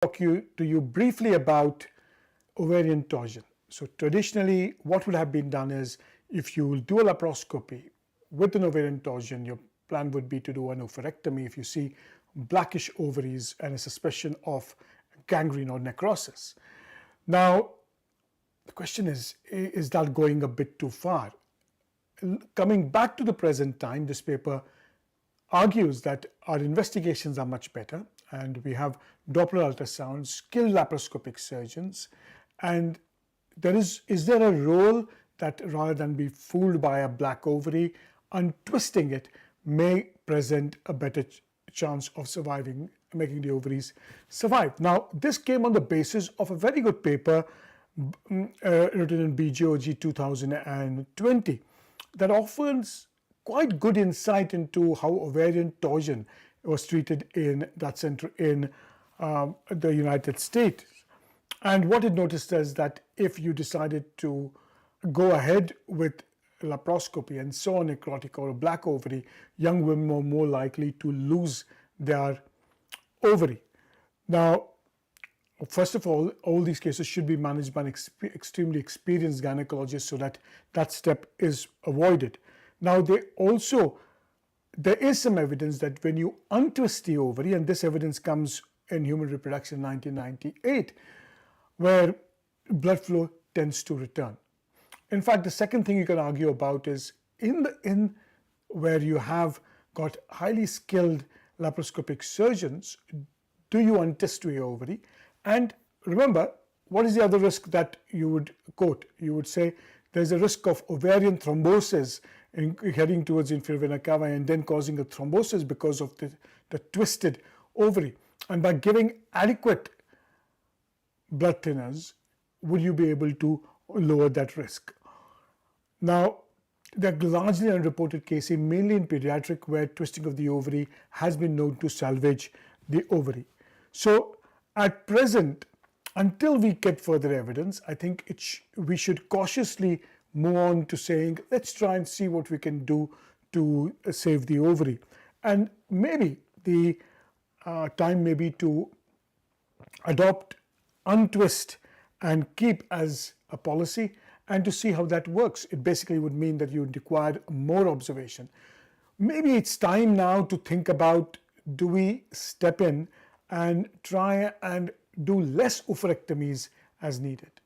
talk to you briefly about ovarian torsion. So traditionally, what would have been done is, if you will do a laparoscopy with an ovarian torsion, your plan would be to do an oophorectomy if you see blackish ovaries and a suspicion of gangrene or necrosis. Now, the question is that going a bit too far? Coming back to the present time, this paper argues that our investigations are much better, and we have Doppler ultrasound, skilled laparoscopic surgeons, and is there a role that, rather than be fooled by a black ovary, untwisting it may present a better chance of surviving, making the ovaries survive. Now, this came on the basis of a very good paper written in BJOG 2020 that offers quite good insight into how ovarian torsion was treated in that center in the United States. And what it noticed is that if you decided to go ahead with laparoscopy and saw a necrotic or a black ovary, young women were more likely to lose their ovary. Now, first of all these cases should be managed by an extremely experienced gynecologist so that that step is avoided. Now, there is some evidence that when you untwist the ovary, and this evidence comes in Human Reproduction in 1998, where blood flow tends to return. In fact, the second thing you can argue about is in where you have got highly skilled laparoscopic surgeons, do you untwist the ovary? And remember, what is the other risk that you would quote? You would say there's a risk of ovarian thrombosis heading towards inferior vena cava and then causing a thrombosis because of the twisted ovary. And by giving adequate blood thinners, will you be able to lower that risk? Now, there are largely unreported cases, mainly in pediatric, where twisting of the ovary has been known to salvage the ovary. So at present, until we get further evidence, I think we should cautiously move on to saying, let's try and see what we can do to save the ovary. And maybe the time may be to adopt untwist and keep as a policy, and to see how that works. It basically would mean that you would require more observation. Maybe it's time now to think about, do we step in and try and do less oophorectomies as needed?